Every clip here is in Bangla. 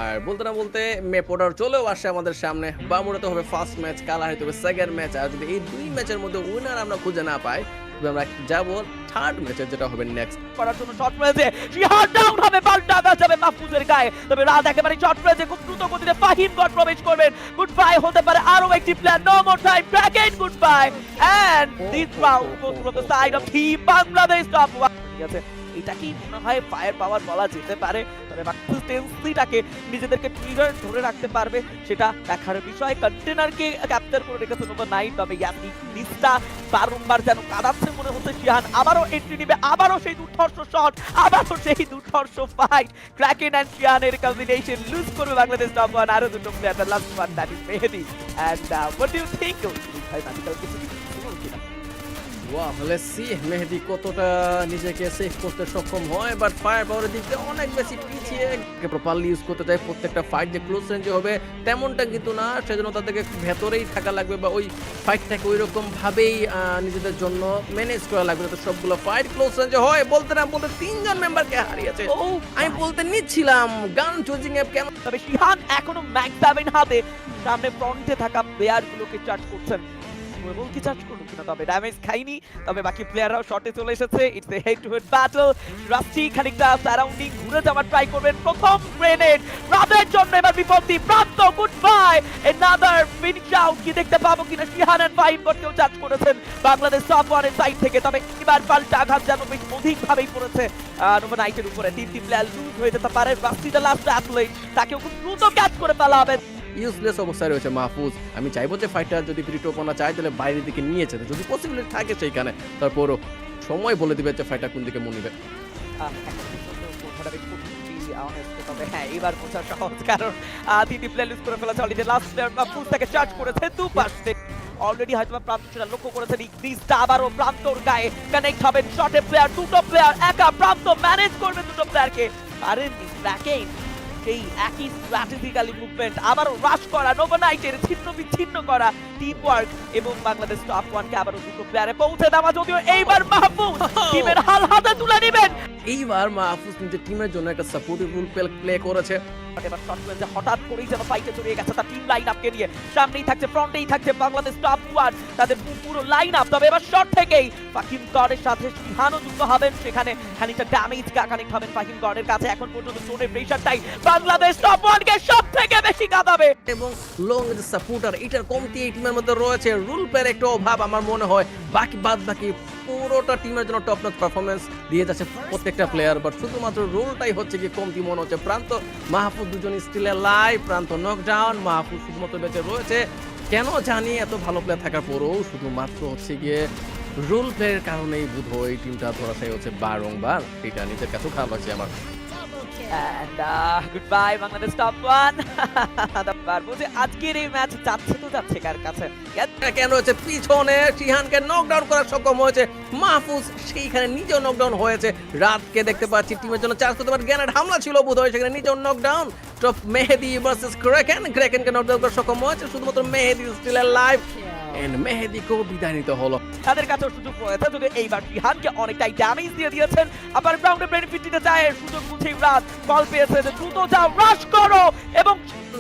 আর বলতে না বলতে মেপোডার চলেও আসে আমাদের সামনে। বামুড়াতে হবে ফার্স্ট ম্যাচ, কালা হইতে হবে সেকেন্ড ম্যাচ। আর যদি এই দুই ম্যাচের মধ্যে উইনার আমরা খুঁজে না পাই, তবে আমরা যাব থার্ড ম্যাচে, যেটা হবে নেক্সট। করার জন্য শট রয়েছে, শিহার ডাউন হবে, পাল্টা আঘাত যাবে মাহফুজের গায়ে। তবে রাত একেবারে শট রয়েছে, খুব দ্রুত গতিতে ফাহিম গড প্রবেশ করবেন। গুড বাই হতে পারে আরো একটি plan, no more time, Kraken goodbye and this round goes from the side of team Bangladesh top 1। ঠিক আছে, এটা কি মনে হয় ফায়ার পাওয়ার বলা যেতে পারে? তবে মাহফুজ টেন্সিটাকে নিজেদেরকে ট্রিগার ধরে রাখতে পারবে সেটা দেখার বিষয়। কন্টেনারকে ক্যাপচার করে রেখেছে নোভা নাইট, তবে ইয়াসি নিস্তা বারংবার যেন কাঁদাচ্ছে মনে হচ্ছে। শিহান আবারও এন্ট্রি নিবে, আবারও সেই দুর্ধর্ষ শট, আবারও সেই দুর্ধর্ষ ফাইট। ক্র্যাকেন এন্ড শিহানের কম্বিনেশন লুজ করবে বাংলাদেশ টপ 1। আরো দুটো player, the last one that is Mehedi. And what do you think? ভাই ম্যাজিক্যাল কিছু কিনা? ওয়াও, লেটস সি মেহেদি কতটা নিজেকে সেভ করতে সক্ষম হয়। বাট ফায়ার পাওয়ারের দিক দিয়ে অনেক বেশি পিছিয়ে, প্রপারলি ইউজ করতে চাই। প্রত্যেকটা ফাইট যে ক্লোজ রেঞ্জে হবে তেমনটা কিন্তু না, সেজন্য তাদেরকে ভেতরেই থাকা লাগবে বা ওই ফাইটটাকে ওই রকম ভাবেই নিজেদের জন্য ম্যানেজ করা লাগবে, যাতে সবগুলো ফাইট ক্লোজ রেঞ্জে হয়। বলতে না বলতে তিনজন মেম্বারকে হারিয়েছে। আমি বলতে নিচ্ছিলাম গান চুজিং অ্যাপ কেমন। তবে শিহান এখনো ম্যাক্স 7 হাতে সামনে ফ্রন্টে থাকা প্লেয়ারগুলোকে চার্জ করছেন। এবং কি চার্জ করলো কিনা, তবে ড্যামেজ খাইনি। তবে বাকি প্লেয়াররাও শটে চলে এসেছে। It's a head to head battle. Rusty খানিকটা সারাউন্ডিং ঘুরে যাওয়ার ট্রাই করবেন। প্রথম গ্রেনেড রাতের জন্য এবার বিপত্তি। প্রান্ত good bye, another finish out. কি দেখতে পাবো কিনা? শিহান এন্ড ফাহিম গডকেও চার্জ করেছেন বাংলাদেশ টপ 1 এর সাইড থেকে। তবে এবার পাল্টা আঘাত যেন বেশ অধিকভাবেই পড়েছে নোভা নাইটের উপরে। তিনটি প্লেয়ার লুজ হয়ে যেতে পারে। রাস্টি দ্য লাস্ট অ্যাথলেট, তাকেও খুব দ্রুত ক্যাচ করে ফেলা হবে। ইউজলেস অবস্থায় রয়েছে মাহফুজ। আমি চাইবো যে ফাইটার যদি টোপনা চায় তাহলে বাইরের দিকে নিয়ে যেতে, যদি পসিবিলিটি থাকে সেইখানে। তারপরও সময় বলে দিবে যে ফাইটার কোন দিকে মন নিবে। তবে হ্যাঁ, এবার বোঝা সহজ, কারণ তিনটি প্লেয়ার লুজ করে ফেলেছে অলরেডি। লাস্ট প্লেয়ার মাহফুজ তাকে চার্জ করেছে দুপাশে। অলরেডি হয়তো প্রান্ত সেটা লক্ষ্য করেছেন। ইগনিসটা আবারও প্রান্তর গায়ে কানেক্ট হবেন। শটে প্লেয়ার, দুটো প্লেয়ার একা, প্রান্ত ম্যানেজ করবে দুটো প্লেয়ারকে। পারেননি ক্র্যাকেন সেই একই স্ট্র্যাটেজিক্যালি মুভমেন্ট, আবারও রাশ করা, নোভা নাইটের ছিন্ন বিচ্ছিন্ন করা টিম ওয়ার্ক, এবং বাংলাদেশ টপ 1 কে আবারও দুটো প্লেয়ারে পৌঁছে দেওয়া। যদিও এইবার মাহফুজ টিমের হাল হাতে তুলে নেবেন। এইবার মাহফুজ নিজের টিমের জন্য একটা সাপোর্টিভ রোল প্লে করেছে। এবার শট রয়েছে, হঠাৎ করেই যেন ফাইটে জড়িয়ে গেছে তার টিম লাইন আপকে নিয়ে। সামনেই থাকছে, ফ্রন্টেই থাকছে বাংলাদেশ টপ 1, তাদের পুরো লাইন আপ। তবে এবার শট থেকেই ফাহিম গডের সাথে শিহানও যুক্ত হবেন। সেখানে খানিকটা ড্যামেজ কানেক্ট হবেন ফাহিম গডের কাছে। এখন পর্যন্ত জোনের প্রেসারটাই বাংলাদেশ টপ 1 কে সব থেকে বেশি কাঁদাবে। এবং লং যে সাপোর্টার, এটার কমতি এই টিমের মধ্যে রয়েছে। রুল প্লেয়ার একটা অভাব আমার মনে হয়। বাকি পুরোটা টিমের জন্য টপ নচ পারফরমেন্স দিয়ে যাচ্ছে প্রত্যেকটা প্লেয়ার। বাট শুধুমাত্র রোলটাই হচ্ছে কি কমতি মনে হচ্ছে। প্রান্ত মাহফুজ দুজন স্টিল লাইভ, প্রান্ত নকডাউন, মাহফুজ শুধুমাত্র বেঁচে রয়েছে। কেন জানি এত ভালো প্লেয়ার থাকার পরেও শুধুমাত্র হচ্ছে গিয়ে রোল প্লেয়ারের কারণেই বোধ হয় এই টিমটা ধরাশায়ী হচ্ছে বারংবার। এটা নিজের কাছেও খারাপ লাগছে আমার। And goodbye Bangladesh top 1। পারবো যে আজকের এই ম্যাচ যাচ্ছে তো যাচ্ছে কার কাছে। কেন হচ্ছে পিছনে শিহানকে নকডাউন করার সক্ষম হয়েছে মাহফুজ, সেইখানে নিজেও নকডাউন হয়েছে। রাতকে দেখতে পাচ্ছি টিমের জন্য চার্জ করতে পারে। গ্যানেট হামলা ছিল বোধ হয়, সেখানে নিজেও নকডাউন। টপ মেহেদি ভার্সেস ক্র্যাকেনকে নকডাউন করার সক্ষম হয়েছে। শুধুমাত্র মেহেদি স্টিল লাইভ এন্ড মেহেদিকেও বিদায় নিতে হলো। তাদের কাছেও সুযোগ রয়েছে, যদি এইবার শিহানকে অনেকটাই ড্যামেজ দিয়ে দিয়েছেন। আবার গ্রাউন্ডে বেনিফিট দিতে চায়, সুযোগ বুঝেই রাত বল পেয়েছে যে দ্রুত যাও, রাশ করো। এবং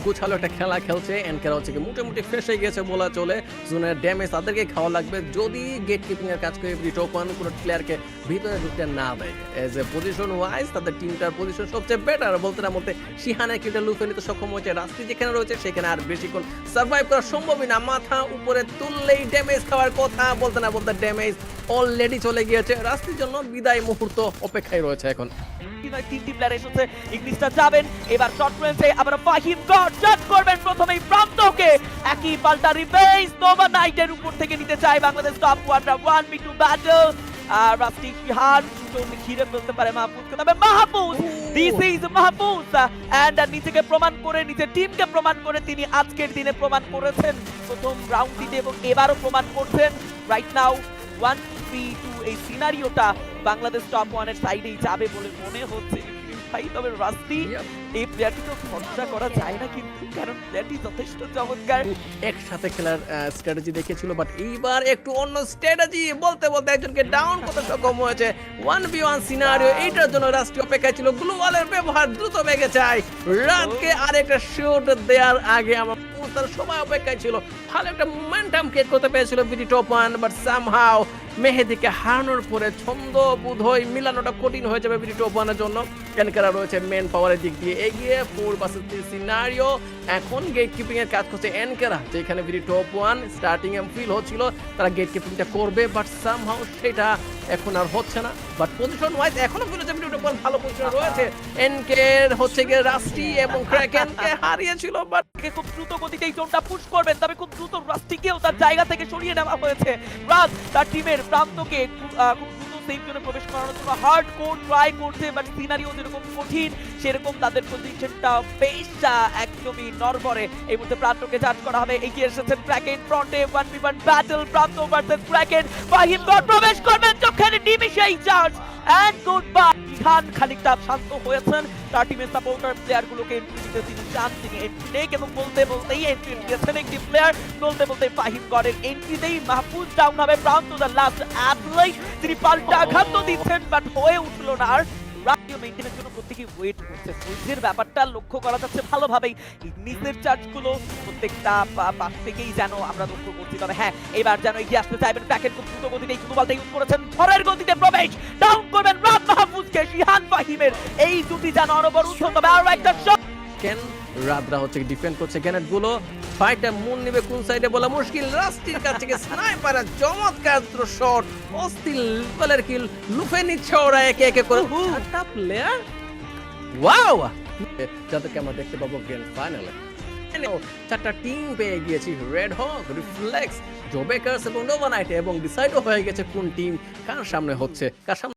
গোছালো একটা খেলা খেলছে। এন্ড খেলা হচ্ছে কি মোটামুটি ফ্রেশ হয়ে গেছে বলা চলে। জোনের ড্যামেজ তাদেরকে খাওয়া লাগবে যদি গেট কিপিং এর কাজ করে টোকন কোনো প্লেয়ারকে ভিতরে ঢুকতে না দেয়। এজ এ পজিশন ওয়াইজ তাদের টিমটার পজিশন সবচেয়ে বেটার। বলতে না বলতে শিহানের কিটা লুফে নিতে সক্ষম হয়েছে। রাস্তি যেখানে রয়েছে সেখানে আর বেশিক্ষণ সার্ভাইভ করা সম্ভবই না। মাথা উপরে তুললেই ড্যামেজ খাওয়ার কথা। বলতে না বলতে ড্যামেজ অলরেডি চলে গিয়েছে। রাস্তির জন্য বিদায় মুহূর্ত অপেক্ষায় রয়েছে এখন। তিনটি প্লেয়ার এসেছে, ইগনিসটা যাবেন। এবার শট রয়েছে, আবার ফাহিম গড জাজ করবেন প্রথমেই প্রান্তকে। একই পাল্টা রিভেঞ্জ নোভা নাইটের উপর থেকে নিতে চায় বাংলাদেশ টপ 1 1v2 ব্যাটল। আর রাস্টি শিহান ঘিরে ফেলতে পারে মাহফুজকে। তবে Mahfuz, this is Mahfuz, and নিজেকে প্রমাণ করে, নিজের টিমকে প্রমাণ করে তিনি আজকের দিনে প্রমাণ করেছেন প্রথম রাউন্ডটিতে, এবং এবারও প্রমাণ করছেন। রাইট নাও 1v2 এই সিনারিওটা বাংলাদেশ টপ 1 এর সাইডেই যাবে বলে মনে হচ্ছে। ভাই, তবে রাস্তি Yep. এই প্লেয়ারটিকে ভরসা করা যায় না কিন্তু, কারণ প্লেয়ারটি যথেষ্ট চমৎকার। একসাথে খেলার স্ট্র্যাটেজি দেখিয়েছিল, বাট এইবার একটু অন্য স্ট্র্যাটেজি বলতে বলতে একজনকে ডাউন করতে সক্ষম হয়েছে। 1v1 সিনারিও, এইটার জন্য রাষ্ট্রীয় অপেক্ষায় ছিল। গ্লোবালের ব্যবহার দ্রুত বেগে যায়। রাতকে আরেকটা শুট দেওয়ার আগে আমার তার সবাই অপেক্ষায় ছিল। ভালো একটা মোমেন্টাম ক্রিয়েট করতে পেরেছিল BD top one, but somehow মেহেদিকে হারানোর পরে ছন্দ বোধহয় মিলানোটা কঠিন হয়ে যাবে বিডি টপ ওয়ানের জন্য। এনকেরা রয়েছে মেন পাওয়ারের দিক দিয়ে এগিয়ে 4 vs 3 সিনারিও। এখন গেট কিপিং এর কাজ করছে এনকেরা, যেখানে বিডি টপ ওয়ান স্টার্টিং এ ফিল হচ্ছিল তারা গেট কিপিংটা করবে, বাট সামহাও সেটা এখন আর হচ্ছে না। বাট পজিশন ওয়াইজ এখনো ফিল হচ্ছে বিডি টপ ওয়ান ভালো পজিশনে রয়েছে। এনকের হচ্ছে গিয়ে রাস্টি এবং ক্র্যাকেনকে হারিয়েছিল, বাট কে খুব দ্রুত গতিতে এই জোনটা পুশ করবেন, তবে খুব দ্রুত রাস্টিকেও তার জায়গা থেকে সরিয়ে নেওয়া হয়েছে। রাত তার টিমের প্রান্তকে খুব দ্রুত সেফ জোনে প্রবেশ করানোর জন্য হার্ড কোর ট্রাই করছে, বাট সিনারিও যেরকম কঠিন সেরকম তাদের পজিশনটা বেশ একদমই নড়বড়ে। এই মুহূর্তে প্রান্তকে জাজ করা হবে। এগিয়ে এসেছেন ক্র্যাকেন ফ্রন্টে, 1v1 ব্যাটল, প্রান্ত ভার্সেস ক্র্যাকেন। ফাহিম গড প্রবেশ করবেন চোখের নিমিশেই চার্জ এন্ড গুড বাই। খান খানিকটা শান্ত হয়েছেন, তার টিমের সাপোর্টার প্লেয়ারগুলোকে এন্ট্রি দিতে তিনি চান, তিনি এন্ট্রি নেই এবং বলতেই এন্ট্রি দিয়েছেন একটি প্লেয়ার। বলতে ফাহিম গডের এন্ট্রিতেই মাহফুজ ডাউন হবে। প্রান্ত দ্য লাস্ট অ্যাথলেট, তিনি পাল্টা আঘাত তো দিচ্ছেন, বাট হয়ে উঠলো না। আর রাশিয়া মেইনটেনের জন্য প্রত্যেকে ওয়েট করছে। ফোর্সের ব্যাপারটা লক্ষ্য করা যাচ্ছে ভালোভাবেই। নিজের চার্জগুলো প্রত্যেকটা পাশ থেকেই যেন আমরা লক্ষ্য করছি। তবে হ্যাঁ, এবার যেন এগিয়ে আসতে চাইবেন প্যাকেট, খুব দ্রুত গতিতে এই বলটা ইউজ করেছেন। ঝড়ের গতিতে প্রবেশ, ডাউন করবেন রাত মাহফুজকে। শিহান ফাহিমের এই দুটি যেন অনবরত। তবে আরো একটা শট কেন রাতরা হচ্ছে ডিফেন্ড করছে গ্যানেট গুলো। ফাইটটা মন নেবে কোন সাইডে বলা মুশকিল। রাস্টির কাছ থেকে স্নাইপারের চমৎকার শট, অস্থির লেভেলের কিল লুফে নিচ্ছে ওরা একে একে করে। চারটা প্লেয়ার, ওয়াও, যাদেরকে আমরা দেখতে পাবো গ্র্যান্ড ফাইনালে। চারটা টিম পেয়ে গিয়েছি, রেড হক, রিফ্লেক্স, জোবেকার্স এবং নোভা নাইট, এবং ডিসাইডও হয়ে গেছে কোন টিম কার সামনে হচ্ছে, কার সামনে